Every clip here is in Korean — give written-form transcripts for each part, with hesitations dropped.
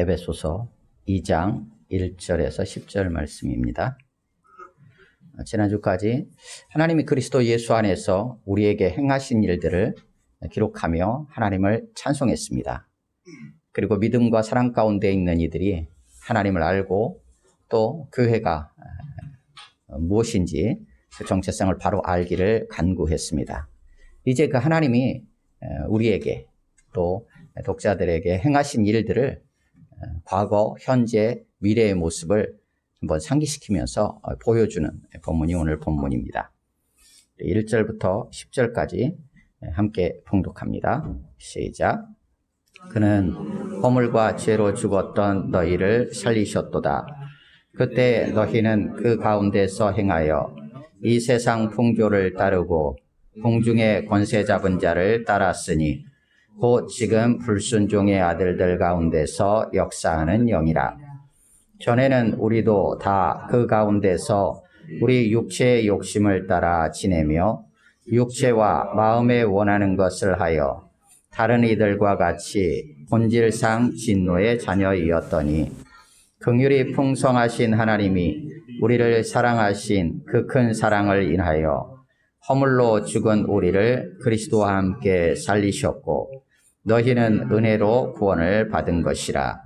에베소서 2장 1절에서 10절 말씀입니다. 지난주까지 하나님이 그리스도 예수 안에서 우리에게 행하신 일들을 기록하며 하나님을 찬송했습니다. 그리고 믿음과 사랑 가운데 있는 이들이 하나님을 알고 또 교회가 무엇인지 그 정체성을 바로 알기를 간구했습니다. 이제 그 하나님이 우리에게 또 독자들에게 행하신 일들을 과거, 현재, 미래의 모습을 한번 상기시키면서 보여주는 본문이 오늘 본문입니다. 1절부터 10절까지 함께 봉독합니다. 시작. 그는 허물과 죄로 죽었던 너희를 살리셨도다. 그때 너희는 그 가운데서 행하여 이 세상 풍조를 따르고 공중의 권세 잡은 자를 따랐으니 곧 지금 불순종의 아들들 가운데서 역사하는 영이라. 전에는 우리도 다 그 가운데서 우리 육체의 욕심을 따라 지내며 육체와 마음에 원하는 것을 하여 다른 이들과 같이 본질상 진노의 자녀이었더니 긍휼이 풍성하신 하나님이 우리를 사랑하신 그 큰 사랑을 인하여 허물로 죽은 우리를 그리스도와 함께 살리셨고 너희는 은혜로 구원을 받은 것이라.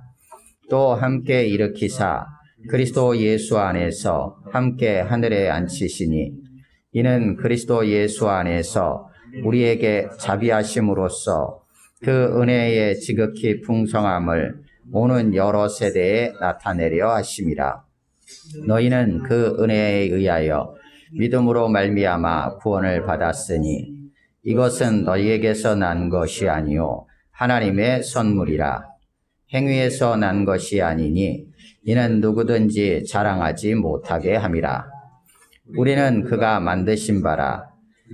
또 함께 일으키사 그리스도 예수 안에서 함께 하늘에 앉히시니 이는 그리스도 예수 안에서 우리에게 자비하심으로써 그 은혜의 지극히 풍성함을 오는 여러 세대에 나타내려 하심이라. 너희는 그 은혜에 의하여 믿음으로 말미암아 구원을 받았으니 이것은 너희에게서 난 것이 아니요 하나님의 선물이라. 행위에서 난 것이 아니니 이는 누구든지 자랑하지 못하게 함이라. 우리는 그가 만드신 바라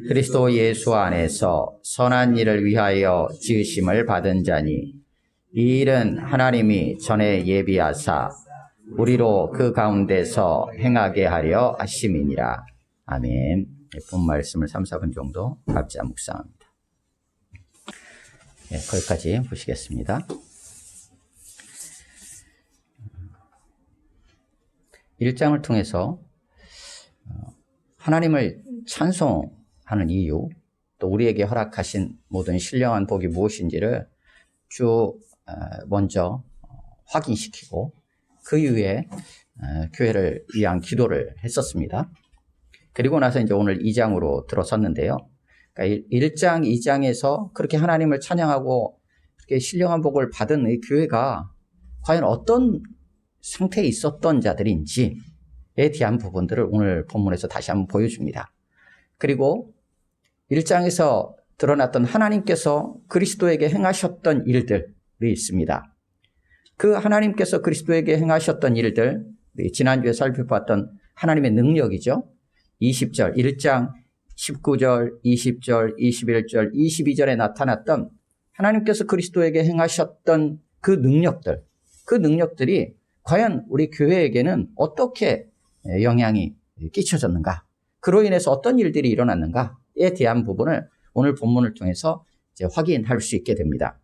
그리스도 예수 안에서 선한 일을 위하여 지으심을 받은 자니 이 일은 하나님이 전에 예비하사 우리로 그 가운데서 행하게 하려 하심이니라. 아멘. 본 말씀을 3, 4분 정도 각자 묵상합니다. 거기까지 보시겠습니다. 1장을 통해서 하나님을 찬송하는 이유, 또 우리에게 허락하신 모든 신령한 복이 무엇인지를 쭉 먼저 확인시키고 그 이후에 교회를 위한 기도를 했었습니다. 그리고 나서 이제 오늘 2장으로 들어섰는데요. 그러니까 1장, 2장에서 그렇게 하나님을 찬양하고 그렇게 신령한 복을 받은 이 교회가 과연 어떤 상태에 있었던 자들인지에 대한 부분들을 오늘 본문에서 다시 한번 보여줍니다. 그리고 1장에서 드러났던 하나님께서 그리스도에게 행하셨던 일들이 있습니다. 그 하나님께서 그리스도에게 행하셨던 일들, 지난주에 살펴봤던 하나님의 능력이죠. 20절, 1장 19절, 20절, 21절, 22절에 나타났던 하나님께서 그리스도에게 행하셨던 그 능력들이 과연 우리 교회에게는 어떻게 영향이 끼쳐졌는가? 그로 인해서 어떤 일들이 일어났는가에 대한 부분을 오늘 본문을 통해서 이제 확인할 수 있게 됩니다.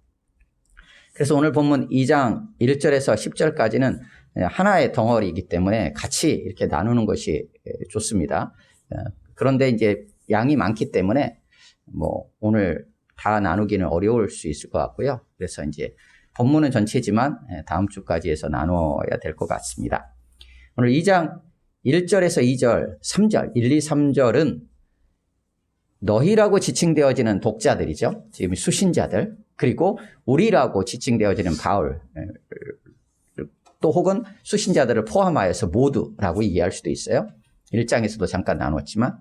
그래서 오늘 본문 2장 1절에서 10절까지는 하나의 덩어리이기 때문에 같이 이렇게 나누는 것이 좋습니다. 그런데 이제 양이 많기 때문에 오늘 다 나누기는 어려울 수 있을 것 같고요. 그래서 이제 본문은 전체지만 다음 주까지 해서 나눠야 될 것 같습니다. 오늘 2장 1절에서 2절, 3절, 1, 2, 3절은 너희라고 지칭되어지는 독자들이죠. 지금 수신자들. 그리고 우리라고 지칭되어지는 바울. 또 혹은 수신자들을 포함하여서 모두라고 이해할 수도 있어요. 1장에서도 잠깐 나눴지만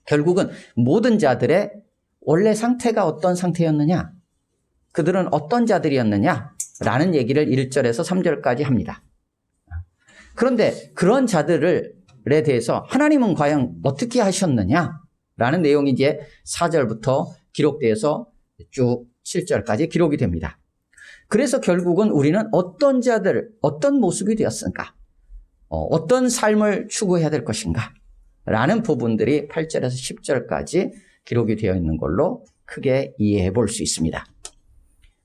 결국은 모든 자들의 원래 상태가 어떤 상태였느냐, 그들은 어떤 자들이었느냐라는 얘기를 1절에서 3절까지 합니다. 그런데 그런 자들에 대해서 하나님은 과연 어떻게 하셨느냐라는 내용이 이제 4절부터 기록되어서 쭉 7절까지 기록이 됩니다. 그래서 결국은 우리는 어떤 자들, 어떤 모습이 되었을까? 어떤 삶을 추구해야 될 것인가? 라는 부분들이 8절에서 10절까지 기록이 되어 있는 걸로 크게 이해해 볼 수 있습니다.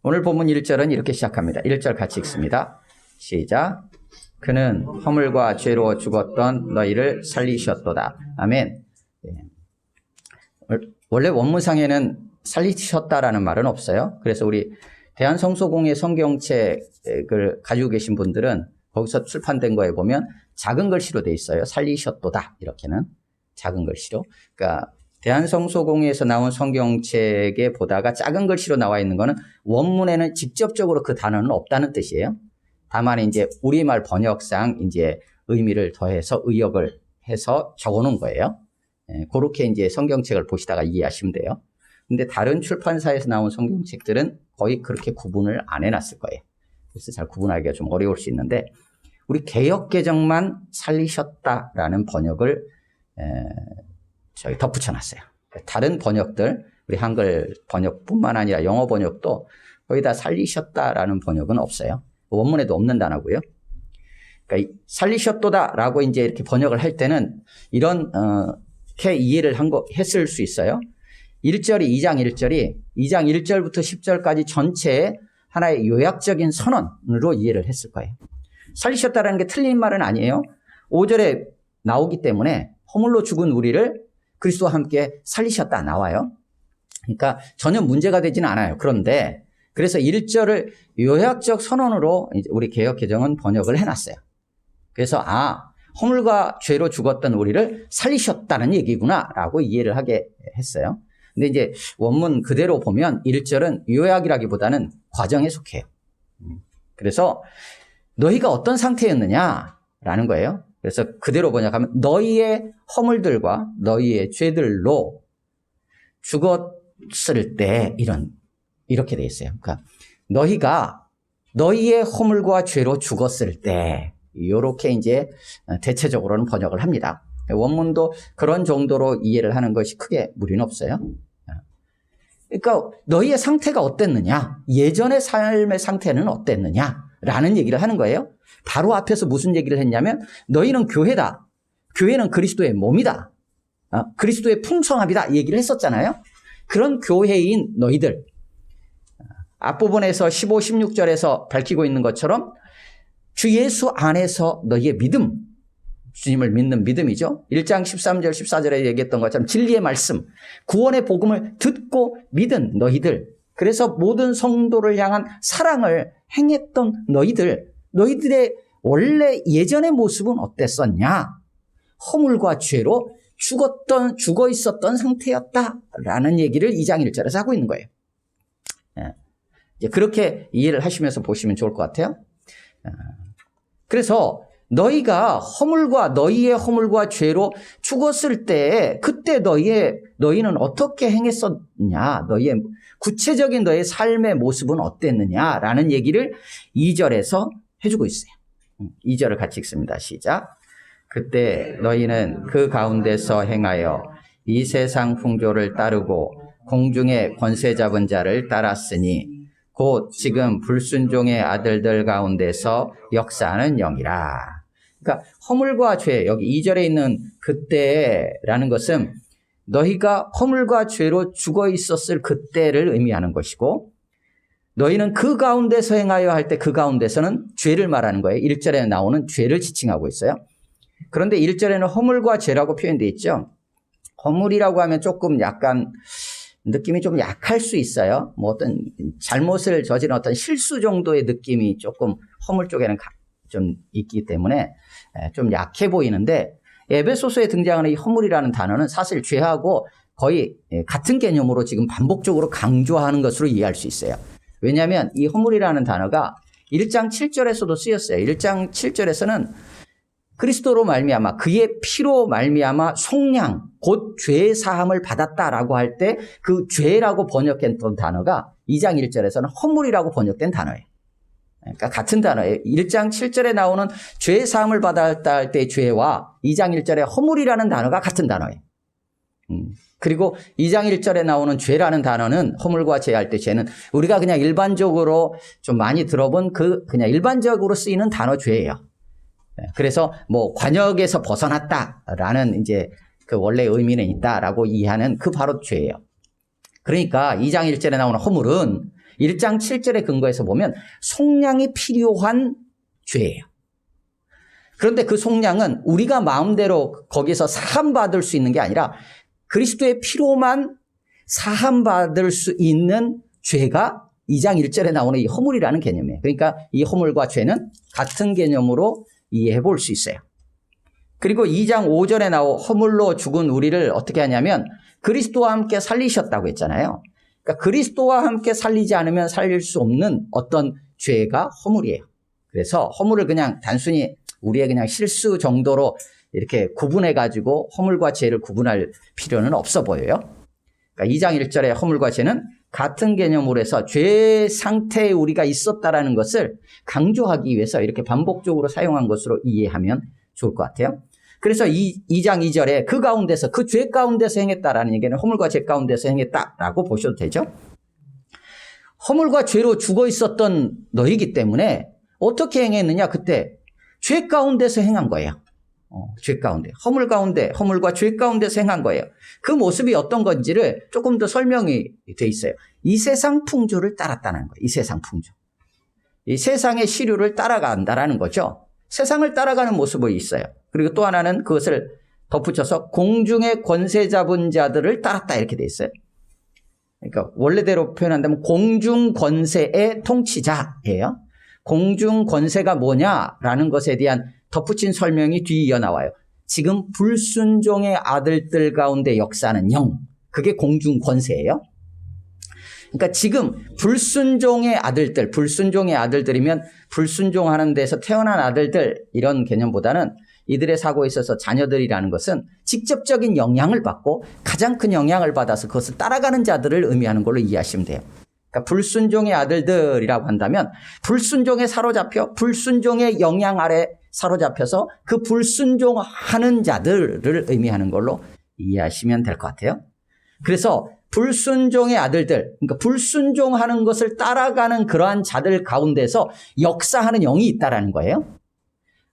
오늘 본문 1절은 이렇게 시작합니다. 1절 같이 읽습니다. 시작. 그는 허물과 죄로 죽었던 너희를 살리셨도다. 아멘. 원래 원문상에는 살리셨다라는 말은 없어요. 그래서 우리 대한성소공회 성경책을 가지고 계신 분들은 거기서 출판된 거에 보면 작은 글씨로 돼 있어요. 살리셨도다. 이렇게는 작은 글씨로. 그러니까 대한성소공회에서 나온 성경책에 보다가 작은 글씨로 나와 있는 거는 원문에는 직접적으로 그 단어는 없다는 뜻이에요. 다만 이제 우리말 번역상 이제 의미를 더해서 의역을 해서 적어 놓은 거예요. 그렇게 이제 성경책을 보시다가 이해하시면 돼요. 근데 다른 출판사에서 나온 성경책들은 거의 그렇게 구분을 안 해놨을 거예요. 그래서 잘 구분하기가 좀 어려울 수 있는데 우리 개역개정만 살리셨다라는 번역을 저희 덧붙여놨어요. 다른 번역들, 우리 한글 번역뿐만 아니라 영어 번역도 거의 다 살리셨다라는 번역은 없어요. 원문에도 없는 단어고요. 그러니까 살리셨도다라고 이제 이렇게 번역을 할 때는 이렇게 이해를 했을 수 있어요. 1절이 2장 1절부터 10절까지 전체에 하나의 요약적인 선언으로 이해를 했을 거예요. 살리셨다라는 게 틀린 말은 아니에요. 5절에 나오기 때문에 허물로 죽은 우리를 그리스도와 함께 살리셨다 나와요. 그러니까 전혀 문제가 되지는 않아요. 그런데 그래서 1절을 요약적 선언으로 우리 개역개정은 번역을 해놨어요. 그래서 허물과 죄로 죽었던 우리를 살리셨다는 얘기구나 라고 이해를 하게 했어요. 근데 이제 원문 그대로 보면 1절은 요약이라기보다는 과정에 속해요. 그래서 너희가 어떤 상태였느냐라는 거예요. 그래서 그대로 번역하면 너희의 허물들과 너희의 죄들로 죽었을 때 이렇게 돼 있어요. 그러니까 너희가 너희의 허물과 죄로 죽었을 때 이렇게 이제 대체적으로는 번역을 합니다. 원문도 그런 정도로 이해를 하는 것이 크게 무리는 없어요. 그러니까 너희의 상태가 어땠느냐, 예전의 삶의 상태는 어땠느냐라는 얘기를 하는 거예요. 바로 앞에서 무슨 얘기를 했냐면 너희는 교회다. 교회는 그리스도의 몸이다. 그리스도의 풍성함이다. 얘기를 했었잖아요. 그런 교회인 너희들. 앞부분에서 15, 16절에서 밝히고 있는 것처럼 주 예수 안에서 너희의 믿음, 주님을 믿는 믿음이죠. 1장 13절 14절에 얘기했던 것처럼 진리의 말씀, 구원의 복음을 듣고 믿은 너희들, 그래서 모든 성도를 향한 사랑을 행했던 너희들의 원래 예전의 모습은 어땠었냐? 허물과 죄로 죽어 있었던 상태였다라는 얘기를 2장 1절에서 하고 있는 거예요. 이제 그렇게 이해를 하시면서 보시면 좋을 것 같아요. 그래서 너희가 너희의 허물과 죄로 죽었을 때 그때 너희는 어떻게 행했었냐? 구체적인 너의 삶의 모습은 어땠느냐라는 얘기를 2절에서 해주고 있어요. 2절을 같이 읽습니다. 시작. 그때 너희는 그 가운데서 행하여 이 세상 풍조를 따르고 공중의 권세 잡은 자를 따랐으니 곧 지금 불순종의 아들들 가운데서 역사하는 영이라. 그러니까 허물과 죄, 여기 2절에 있는 그때라는 것은 너희가 허물과 죄로 죽어 있었을 그때를 의미하는 것이고, 너희는 그 가운데서 행하여 할 때 그 가운데서는 죄를 말하는 거예요. 1절에 나오는 죄를 지칭하고 있어요. 그런데 1절에는 허물과 죄라고 표현되어 있죠. 허물이라고 하면 조금 약간 느낌이 좀 약할 수 있어요. 뭐 어떤 잘못을 저지른 어떤 실수 정도의 느낌이 조금 허물 쪽에는 좀 있기 때문에 좀 약해 보이는데, 에베소서에 등장하는 이 허물이라는 단어는 사실 죄하고 거의 같은 개념으로 지금 반복적으로 강조하는 것으로 이해할 수 있어요. 왜냐하면 이 허물이라는 단어가 1장 7절에서도 쓰였어요. 1장 7절에서는 그리스도로 말미암아 그의 피로 말미암아 속량 곧 죄 사함을 받았다라고 할 때 그 죄라고 번역했던 단어가 2장 1절에서는 허물이라고 번역된 단어예요. 그러니까 같은 단어예요. 1장 7절에 나오는 죄 사함을 받았다 할 때의 죄와 2장 1절의 허물이라는 단어가 같은 단어예요. 그리고 2장 1절에 나오는 죄라는 단어는 허물과 죄 할 때 죄는 우리가 그냥 일반적으로 좀 많이 들어본 그냥 일반적으로 쓰이는 단어 죄예요. 그래서 뭐 관역에서 벗어났다라는 이제 그 원래 의미는 있다라고 이해하는 그 바로 죄예요. 그러니까 2장 1절에 나오는 허물은 1장 7절의 근거에서 보면 속량이 필요한 죄예요. 그런데 그 속량은 우리가 마음대로 거기서 사함받을 수 있는 게 아니라 그리스도의 피로만 사함받을 수 있는 죄가 2장 1절에 나오는 이 허물이라는 개념이에요. 그러니까 이 허물과 죄는 같은 개념으로 이해해 볼 수 있어요. 그리고 2장 5절에 나오 허물로 죽은 우리를 어떻게 하냐면 그리스도와 함께 살리셨다고 했잖아요. 그러니까 그리스도와 함께 살리지 않으면 살릴 수 없는 어떤 죄가 허물이에요. 그래서 허물을 그냥 단순히 우리의 그냥 실수 정도로 이렇게 구분해가지고 허물과 죄를 구분할 필요는 없어 보여요. 그러니까 2장 1절의 허물과 죄는 같은 개념으로 해서 죄 상태에 우리가 있었다라는 것을 강조하기 위해서 이렇게 반복적으로 사용한 것으로 이해하면 좋을 것 같아요. 그래서 2장 2절에 그 가운데서 그 죄 가운데서 행했다라는 얘기는 허물과 죄 가운데서 행했다라고 보셔도 되죠. 허물과 죄로 죽어 있었던 너희기 때문에 어떻게 행했느냐? 그때 죄 가운데서 행한 거예요. 죄 가운데, 허물 가운데, 허물과 죄 가운데서 행한 거예요. 그 모습이 어떤 건지를 조금 더 설명이 돼 있어요. 이 세상 풍조를 따랐다는 거예요. 이 세상 풍조. 이 세상의 시류를 따라간다라는 거죠. 세상을 따라가는 모습이 있어요. 그리고 또 하나는 그것을 덧붙여서 공중의 권세 잡은 자들을 따랐다 이렇게 돼 있어요. 그러니까 원래대로 표현한다면 공중 권세의 통치자예요. 공중 권세가 뭐냐라는 것에 대한 덧붙인 설명이 뒤이어 나와요. 지금 불순종의 아들들 가운데 역사하는 영, 그게 공중 권세예요. 그러니까 지금 불순종의 아들들, 불순종의 아들들이면 불순종하는 데서 태어난 아들들 이런 개념보다는 이들의 사고에 있어서 자녀들이라는 것은 직접적인 영향을 받고 가장 큰 영향을 받아서 그것을 따라가는 자들을 의미하는 걸로 이해하시면 돼요. 그러니까 불순종의 아들들이라고 한다면 불순종에 사로잡혀 불순종의 영향 아래 사로잡혀서 그 불순종하는 자들을 의미하는 걸로 이해하시면 될 것 같아요. 그래서 불순종의 아들들, 그러니까 불순종하는 것을 따라가는 그러한 자들 가운데서 역사하는 영이 있다라는 거예요.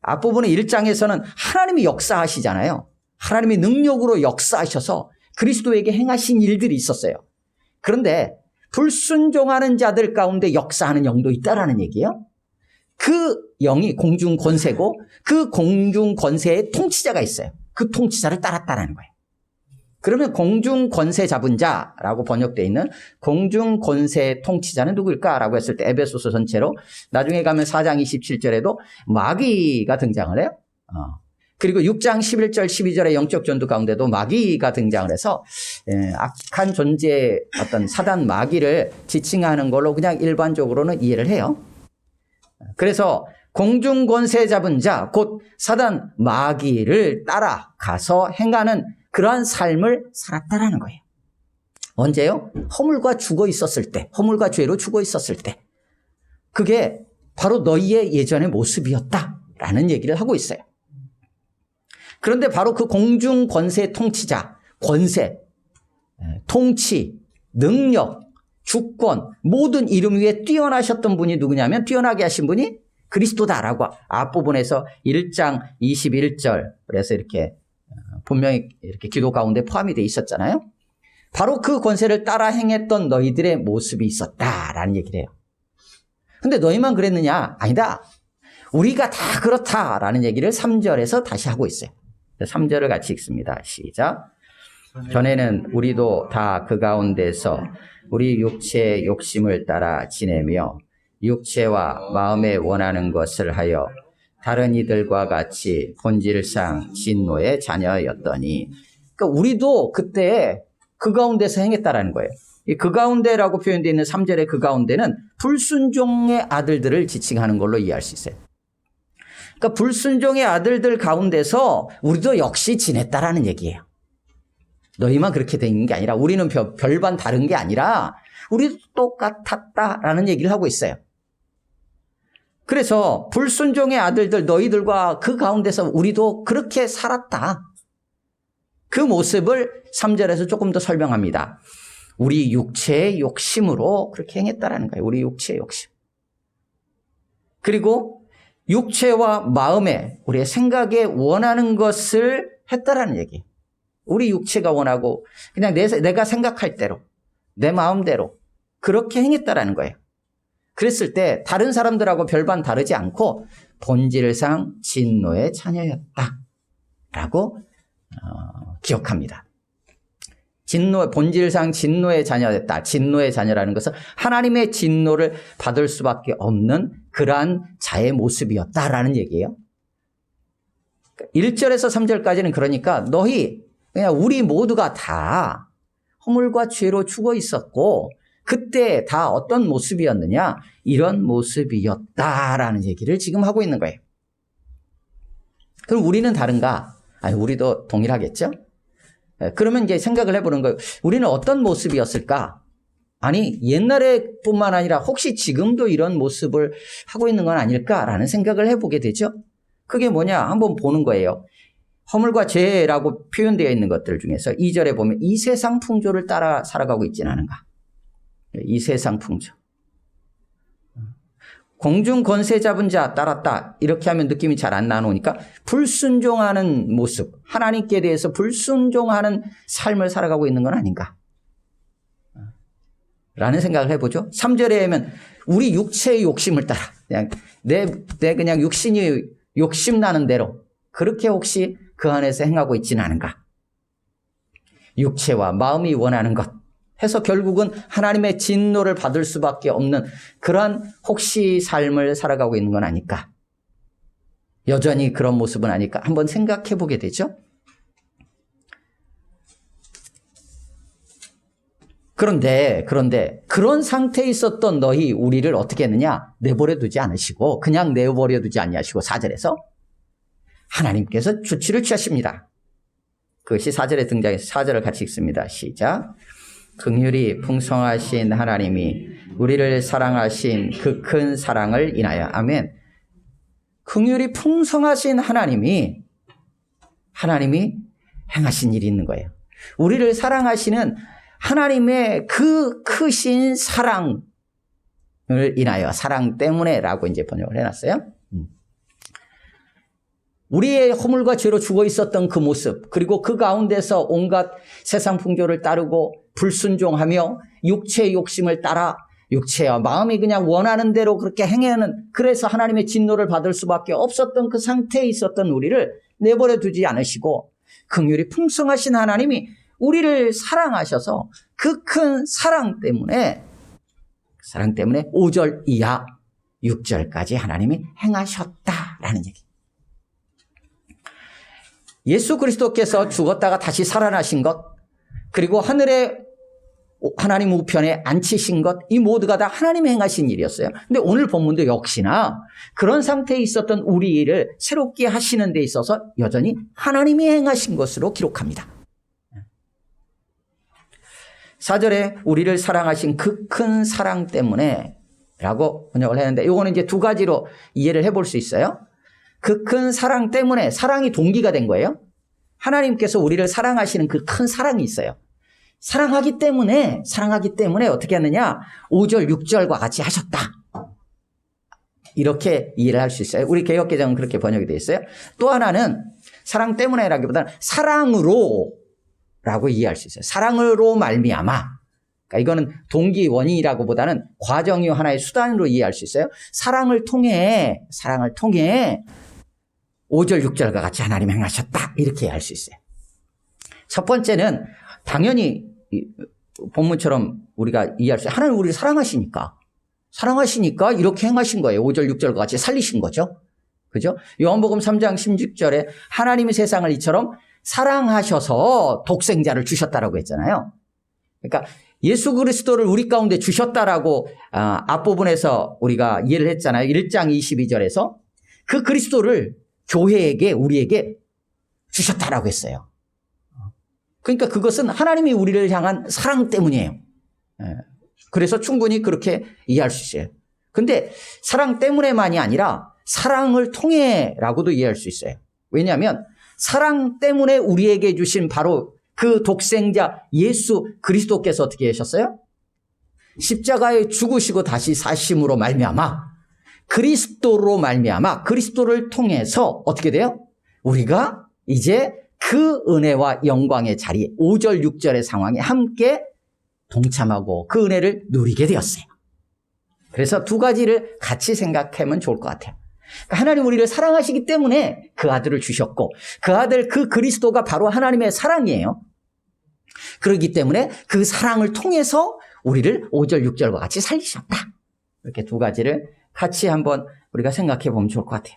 앞부분의 1장에서는 하나님이 역사하시잖아요. 하나님이 능력으로 역사하셔서 그리스도에게 행하신 일들이 있었어요. 그런데 불순종하는 자들 가운데 역사하는 영도 있다라는 얘기예요. 그 영이 공중 권세고 그 공중 권세의 통치자가 있어요. 그 통치자를 따랐다라는 거예요. 그러면 공중 권세 잡은 자라고 번역되어 있는 공중 권세의 통치자는 누구일까라고 했을 때 에베소서 전체로 나중에 가면 4장 27절에도 마귀가 등장을 해요. 그리고 6장 11절 12절의 영적 전투 가운데도 마귀가 등장을 해서 악한 존재의 어떤 사단 마귀를 지칭하는 걸로 그냥 일반적으로는 이해를 해요. 그래서 공중 권세 잡은 자, 곧 사단 마귀를 따라가서 행하는 그러한 삶을 살았다라는 거예요. 언제요? 허물과 죽어 있었을 때, 허물과 죄로 죽어 있었을 때. 그게 바로 너희의 예전의 모습이었다라는 얘기를 하고 있어요. 그런데 바로 그 공중 권세 통치자, 권세, 통치, 능력, 주권, 모든 이름 위에 뛰어나셨던 분이 누구냐면 뛰어나게 하신 분이 그리스도다라고 앞부분에서 1장 21절 그래서 이렇게 분명히 이렇게 기도 가운데 포함이 돼 있었잖아요. 바로 그 권세를 따라 행했던 너희들의 모습이 있었다라는 얘기를 해요. 근데 너희만 그랬느냐? 아니다. 우리가 다 그렇다라는 얘기를 3절에서 다시 하고 있어요. 3절을 같이 읽습니다. 시작. 전에는 우리도 다 그 가운데서 우리 육체의 욕심을 따라 지내며 육체와 마음에 원하는 것을 하여 다른 이들과 같이 본질상 진노의 자녀였더니, 그러니까 우리도 그때 그 가운데서 행했다라는 거예요. 그 가운데라고 표현되어 있는 3절의 그 가운데는 불순종의 아들들을 지칭하는 걸로 이해할 수 있어요. 그러니까 불순종의 아들들 가운데서 우리도 역시 지냈다라는 얘기예요. 너희만 그렇게 된 게 아니라 우리는 별반 다른 게 아니라 우리도 똑같았다라는 얘기를 하고 있어요. 그래서 불순종의 아들들 너희들과 그 가운데서 우리도 그렇게 살았다. 그 모습을 3절에서 조금 더 설명합니다. 우리 육체의 욕심으로 그렇게 행했다라는 거예요. 우리 육체의 욕심. 그리고 육체와 마음에 우리의 생각에 원하는 것을 했다라는 얘기예요. 우리 육체가 원하고 그냥 내가 생각할 대로 내 마음대로 그렇게 행했다라는 거예요. 그랬을 때 다른 사람들하고 별반 다르지 않고 본질상 진노의 자녀였다 라고 기억합니다. 본질상 진노의 자녀였다. 진노의 자녀라는 것은 하나님의 진노를 받을 수밖에 없는 그러한 자의 모습이었다라는 얘기예요. 1절에서 3절까지는 그러니까 너희 그냥 우리 모두가 다 허물과 죄로 죽어 있었고 그때 다 어떤 모습이었느냐? 이런 모습이었다라는 얘기를 지금 하고 있는 거예요. 그럼 우리는 다른가? 아니, 우리도 동일하겠죠? 그러면 이제 생각을 해보는 거예요. 우리는 어떤 모습이었을까? 아니, 옛날에 뿐만 아니라 혹시 지금도 이런 모습을 하고 있는 건 아닐까라는 생각을 해보게 되죠. 그게 뭐냐? 한번 보는 거예요. 허물과 죄라고 표현되어 있는 것들 중에서 2절에 보면 이 세상 풍조를 따라 살아가고 있지는 않은가? 이 세상 풍조. 공중 권세 잡은 자 따랐다. 이렇게 하면 느낌이 잘 안 나오니까 불순종하는 모습, 하나님께 대해서 불순종하는 삶을 살아가고 있는 건 아닌가? 라는 생각을 해보죠. 3절에 하면 우리 육체의 욕심을 따라 그냥 내 그냥 육신이 욕심나는 대로 그렇게 혹시 그 안에서 행하고 있지는 않은가? 육체와 마음이 원하는 것 해서 결국은 하나님의 진노를 받을 수밖에 없는 그러한 혹시 삶을 살아가고 있는 건 아닐까? 여전히 그런 모습은 아닐까? 한번 생각해 보게 되죠. 그런데 그런 상태에 있었던 너희 우리를 어떻게 했느냐? 내버려 두지 않으시고 그냥 내버려 두지 아니하시고 4절에서 하나님께서 조치를 취하십니다. 그것이 4절에 등장해서 4절을 같이 읽습니다. 시작. 긍휼이 풍성하신 하나님이 우리를 사랑하신 그 큰 사랑을 인하여. 아멘. 긍휼이 풍성하신 하나님이 행하신 일이 있는 거예요. 우리를 사랑하시는 하나님의 그 크신 사랑을 인하여, 사랑 때문에라고 이제 번역을 해놨어요. 우리의 허물과 죄로 죽어 있었던 그 모습, 그리고 그 가운데서 온갖 세상 풍조를 따르고 불순종하며 육체의 욕심을 따라 육체와 마음이 그냥 원하는 대로 그렇게 행하는, 그래서 하나님의 진노를 받을 수밖에 없었던 그 상태에 있었던 우리를 내버려 두지 않으시고 긍휼이 풍성하신 하나님이 우리를 사랑하셔서 그 큰 사랑 때문에 5절 이하 6절까지 하나님이 행하셨다라는 얘기. 예수 그리스도께서 죽었다가 다시 살아나신 것, 그리고 하늘에 하나님 우편에 앉히신 것, 이 모두가 다 하나님이 행하신 일이었어요. 근데 오늘 본문도 역시나 그런 상태에 있었던 우리를 새롭게 하시는 데 있어서 여전히 하나님이 행하신 것으로 기록합니다. 4절에 우리를 사랑하신 그 큰 사랑 때문에 라고 번역을 했는데, 이거는 이제 두 가지로 이해를 해볼 수 있어요. 그 큰 사랑 때문에, 사랑이 동기가 된 거예요. 하나님께서 우리를 사랑하시는 그 큰 사랑이 있어요. 사랑하기 때문에 어떻게 하느냐? 5절, 6절과 같이 하셨다. 이렇게 이해를 할 수 있어요. 우리 개역개정은 그렇게 번역이 되어 있어요. 또 하나는 사랑 때문에라기보다는 사랑으로 라고 이해할 수 있어요. 사랑으로 말미암아. 그러니까 이거는 동기 원인이라고 보다는 과정이 하나의 수단으로 이해할 수 있어요. 사랑을 통해 5절, 6절과 같이 하나님 행하셨다. 이렇게 이해할 수 있어요. 첫 번째는 당연히 본문처럼 우리가 이해할 수 있어요. 하나님 우리를 사랑하시니까 이렇게 행하신 거예요. 5절, 6절과 같이 살리신 거죠. 그죠? 요한복음 3장 16절에 하나님이 세상을 이처럼 사랑하셔서 독생자를 주셨다라고 했잖아요. 그러니까 예수 그리스도를 우리 가운데 주셨다라고 앞부분에서 우리가 이해를 했잖아요. 1장 22절에서 그 그리스도를 교회에게, 우리에게 주셨다라고 했어요. 그러니까 그것은 하나님이 우리를 향한 사랑 때문이에요. 그래서 충분히 그렇게 이해할 수 있어요. 근데 사랑 때문에만이 아니라 사랑을 통해라고도 이해할 수 있어요. 왜냐하면 사랑 때문에 우리에게 주신 바로 그 독생자 예수 그리스도께서 어떻게 하셨어요? 십자가에 죽으시고 다시 사심으로 말미암아, 그리스도로 말미암아, 그리스도를 통해서 어떻게 돼요? 우리가 이제 그 은혜와 영광의 자리, 5절, 6절의 상황에 함께 동참하고 그 은혜를 누리게 되었어요. 그래서 두 가지를 같이 생각하면 좋을 것 같아요. 그러니까 하나님 우리를 사랑하시기 때문에 그 아들을 주셨고 그 아들 그 그리스도가 바로 하나님의 사랑이에요. 그렇기 때문에 그 사랑을 통해서 우리를 5절 6절과 같이 살리셨다. 이렇게 두 가지를 같이 한번 우리가 생각해 보면 좋을 것 같아요.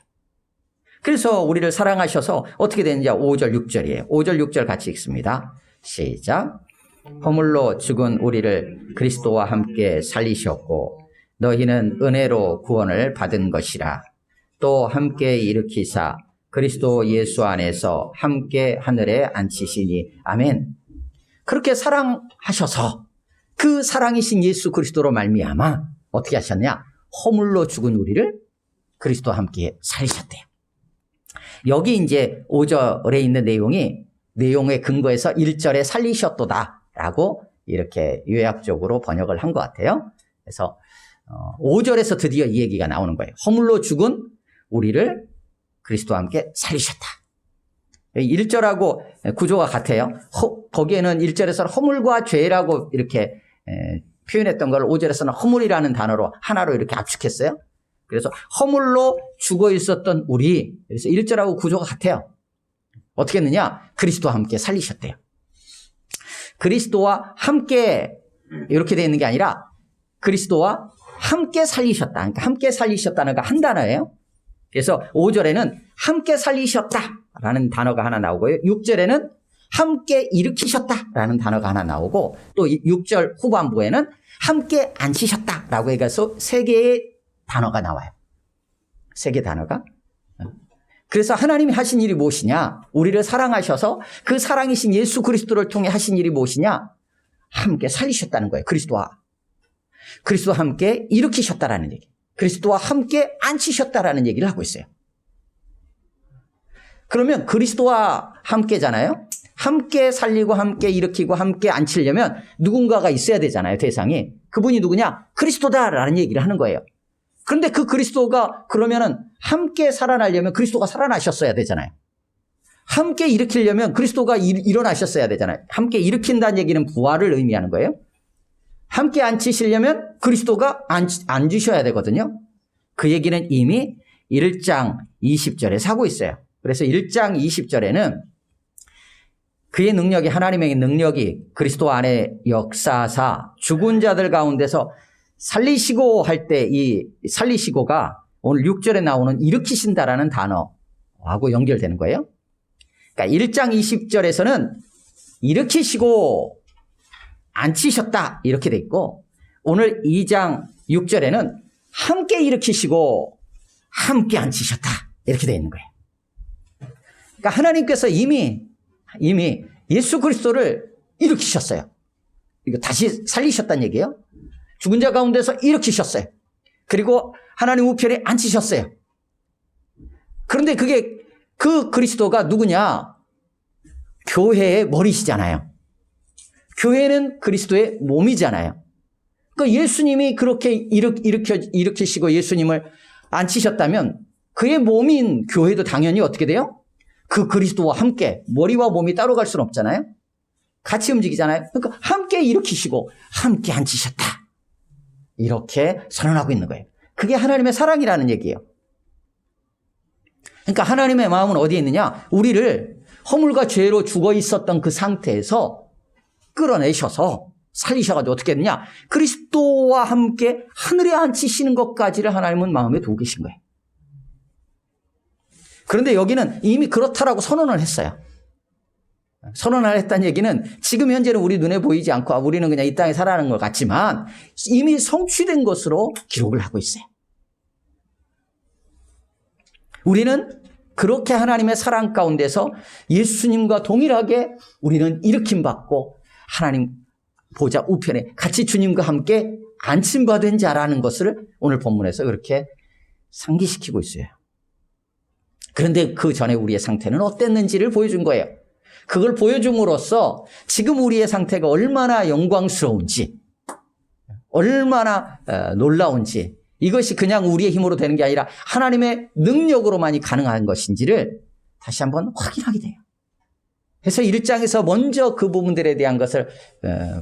그래서 우리를 사랑하셔서 어떻게 되는지 5절 6절이에요. 5절 6절 같이 읽습니다. 시작. 허물로 죽은 우리를 그리스도와 함께 살리셨고 너희는 은혜로 구원을 받은 것이라. 또 함께 일으키사 그리스도 예수 안에서 함께 하늘에 앉히시니. 아멘. 그렇게 사랑하셔서 그 사랑이신 예수 그리스도로 말미암아 어떻게 하셨냐? 허물로 죽은 우리를 그리스도와 함께 살리셨대요. 여기 이제 5절에 있는 내용의 근거에서 1절에 살리셨도다라고 이렇게 요약적으로 번역을 한 것 같아요. 그래서 5절에서 드디어 이 얘기가 나오는 거예요. 허물로 죽은 우리를 그리스도와 함께 살리셨다. 1절하고 구조가 같아요. 거기에는 1절에서는 허물과 죄라고 이렇게 표현했던 걸 5절에서는 허물이라는 단어로 하나로 이렇게 압축했어요. 그래서 허물로 죽어 있었던 우리, 그래서 1절하고 구조가 같아요. 어떻게 했느냐? 그리스도와 함께 살리셨대요. 그리스도와 함께 이렇게 되어 있는 게 아니라 그리스도와 함께 살리셨다. 그러니까 함께 살리셨다는 거 한 단어예요. 그래서 5절에는 함께 살리셨다라는 단어가 하나 나오고요. 6절에는 함께 일으키셨다라는 단어가 하나 나오고 또 6절 후반부에는 함께 앉히셨다라고 해서 3개의 단어가 나와요. 3개 단어가. 그래서 하나님이 하신 일이 무엇이냐? 우리를 사랑하셔서 그 사랑이신 예수 그리스도를 통해 하신 일이 무엇이냐? 함께 살리셨다는 거예요. 그리스도와 함께 일으키셨다라는 얘기. 그리스도와 함께 앉히셨다라는 얘기를 하고 있어요. 그러면 그리스도와 함께잖아요. 함께 살리고 함께 일으키고 함께 앉히려면 누군가가 있어야 되잖아요. 대상이. 그분이 누구냐? 그리스도다라는 얘기를 하는 거예요. 그런데 그 그리스도가 그러면은 함께 살아나려면 그리스도가 살아나셨어야 되잖아요. 함께 일으키려면 그리스도가 일어나셨어야 되잖아요. 함께 일으킨다는 얘기는 부활을 의미하는 거예요. 함께 앉히시려면 그리스도가 앉으셔야 되거든요. 그 얘기는 이미 1장 20절에 하고 있어요. 그래서 1장 20절에는 그의 능력이, 하나님의 능력이 그리스도 안에 역사하사 죽은 자들 가운데서 살리시고 할 때 이 살리시고가 오늘 6절에 나오는 일으키신다라는 단어하고 연결되는 거예요. 그러니까 1장 20절에서는 일으키시고 앉히셨다 이렇게 돼 있고 오늘 2장 6절에는 함께 일으키시고 함께 앉히셨다 이렇게 돼 있는 거예요. 그러니까 하나님께서 이미 예수 그리스도를 일으키셨어요. 이거 다시 살리셨다는 얘기예요. 죽은 자 가운데서 일으키셨어요. 그리고 하나님 우편에 앉히셨어요. 그런데 그 그리스도가 누구냐? 교회의 머리시잖아요. 교회는 그리스도의 몸이잖아요. 그러니까 예수님이 그렇게 일으키시고 예수님을 앉히셨다면 그의 몸인 교회도 당연히 어떻게 돼요? 그 그리스도와 함께 머리와 몸이 따로 갈 수는 없잖아요. 같이 움직이잖아요. 그러니까 함께 일으키시고 함께 앉히셨다. 이렇게 선언하고 있는 거예요. 그게 하나님의 사랑이라는 얘기예요. 그러니까 하나님의 마음은 어디에 있느냐? 우리를 허물과 죄로 죽어 있었던 그 상태에서 끌어내셔서 살리셔가지고 어떻게 했느냐? 그리스도와 함께 하늘에 앉히시는 것까지를 하나님은 마음에 두고 계신 거예요. 그런데 여기는 이미 그렇다라고 선언을 했어요. 선언을 했다는 얘기는 지금 현재는 우리 눈에 보이지 않고 우리는 그냥 이 땅에 살아가는 것 같지만 이미 성취된 것으로 기록을 하고 있어요. 우리는 그렇게 하나님의 사랑 가운데서 예수님과 동일하게 우리는 일으킴받고 하나님 보좌 우편에 같이 주님과 함께 안침받은 자라는 것을 오늘 본문에서 그렇게 상기시키고 있어요. 그런데 그 전에 우리의 상태는 어땠는지를 보여준 거예요. 그걸 보여줌으로써 지금 우리의 상태가 얼마나 영광스러운지, 얼마나 놀라운지, 이것이 그냥 우리의 힘으로 되는 게 아니라 하나님의 능력으로만이 가능한 것인지를 다시 한번 확인하게 돼요. 그래서 1장에서 먼저 그 부분들에 대한 것을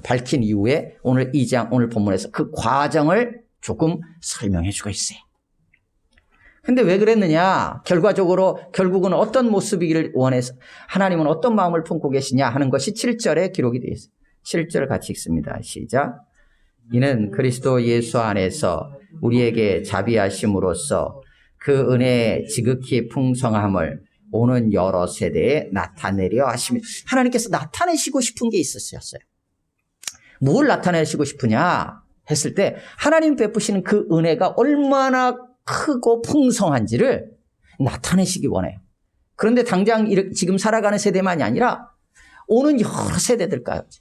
밝힌 이후에 오늘 2장, 오늘 본문에서 그 과정을 조금 설명해 주고 있어요. 근데 왜 그랬느냐? 결국은 어떤 모습이기를 원해서 하나님은 어떤 마음을 품고 계시냐 하는 것이 7절에 기록이 되어 있어요. 7절 같이 읽습니다. 시작. 이는 그리스도 예수 안에서 우리에게 자비하심으로써 그 은혜의 지극히 풍성함을 오는 여러 세대에 나타내려 하시며, 하나님께서 나타내시고 싶은 게 있었어요. 뭘 나타내시고 싶으냐 했을 때 하나님 베푸시는 그 은혜가 얼마나 크고 풍성한지를 나타내시기 원해요. 그런데 당장 지금 살아가는 세대만이 아니라 오는 여러 세대들까지,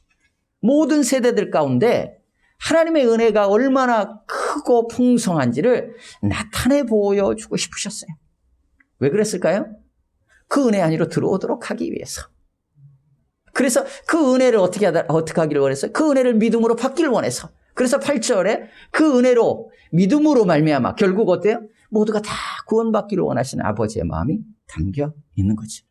모든 세대들 가운데 하나님의 은혜가 얼마나 크고 풍성한지를 나타내 보여주고 싶으셨어요. 왜 그랬을까요? 그 은혜 안으로 들어오도록 하기 위해서. 그래서 그 은혜를 어떻게 하기를 원했어요? 그 은혜를 믿음으로 받기를 원해서. 그래서 8절에 그 은혜로 믿음으로 말미암아 결국 어때요? 모두가 다 구원받기를 원하시는 아버지의 마음이 담겨 있는 거죠.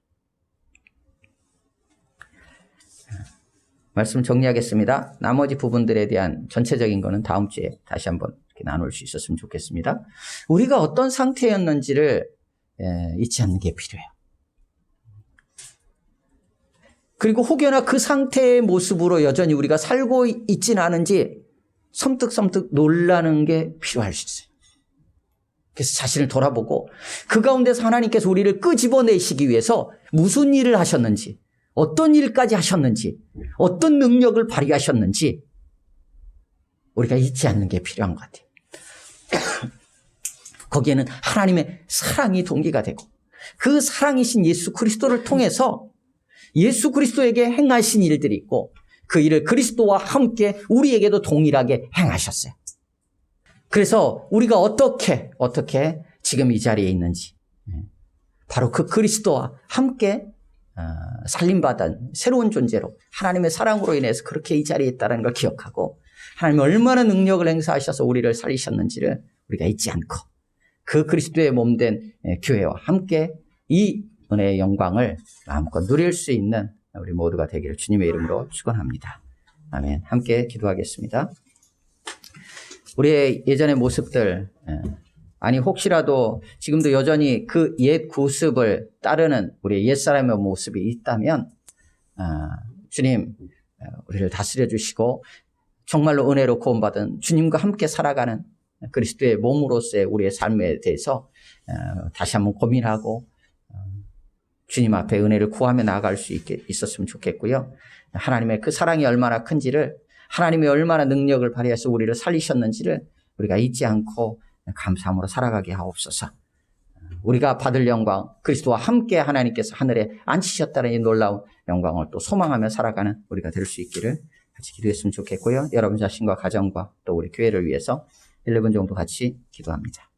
말씀 정리하겠습니다. 나머지 부분들에 대한 전체적인 거는 다음 주에 다시 한번 이렇게 나눌 수 있었으면 좋겠습니다. 우리가 어떤 상태였는지를 잊지 않는 게 필요해요. 그리고 혹여나 그 상태의 모습으로 여전히 우리가 살고 있지는 않은지 섬뜩섬뜩 놀라는 게 필요할 수 있어요. 그래서 자신을 돌아보고 그 가운데서 하나님께서 우리를 끄집어내시기 위해서 무슨 일을 하셨는지, 어떤 일까지 하셨는지, 어떤 능력을 발휘하셨는지 우리가 잊지 않는 게 필요한 것 같아요. 거기에는 하나님의 사랑이 동기가 되고 그 사랑이신 예수 그리스도를 통해서 예수 그리스도에게 행하신 일들이 있고 그 일을 그리스도와 함께 우리에게도 동일하게 행하셨어요. 그래서 우리가 어떻게 지금 이 자리에 있는지, 바로 그 그리스도와 함께 살림받은 새로운 존재로 하나님의 사랑으로 인해서 그렇게 이 자리에 있다는 걸 기억하고 하나님이 얼마나 능력을 행사하셔서 우리를 살리셨는지를 우리가 잊지 않고 그 그리스도의 몸된 교회와 함께 이 은혜의 영광을 마음껏 누릴 수 있는 우리 모두가 되기를 주님의 이름으로 축원합니다. 아멘. 함께 기도하겠습니다. 우리의 예전의 모습들, 아니 혹시라도 지금도 여전히 그 옛 구습을 따르는 우리 옛사람의 모습이 있다면 주님 우리를 다스려 주시고 정말로 은혜로 구원받은 주님과 함께 살아가는 그리스도의 몸으로서의 우리의 삶에 대해서 다시 한번 고민하고 주님 앞에 은혜를 구하며 나아갈 수 있었으면 좋겠고요. 하나님의 그 사랑이 얼마나 큰지를, 하나님이 얼마나 능력을 발휘해서 우리를 살리셨는지를 우리가 잊지 않고 감사함으로 살아가게 하옵소서. 우리가 받을 영광, 그리스도와 함께 하나님께서 하늘에 앉히셨다는 이 놀라운 영광을 또 소망하며 살아가는 우리가 될 수 있기를 같이 기도했으면 좋겠고요. 여러분 자신과 가정과 또 우리 교회를 위해서 1분 정도 같이 기도합니다.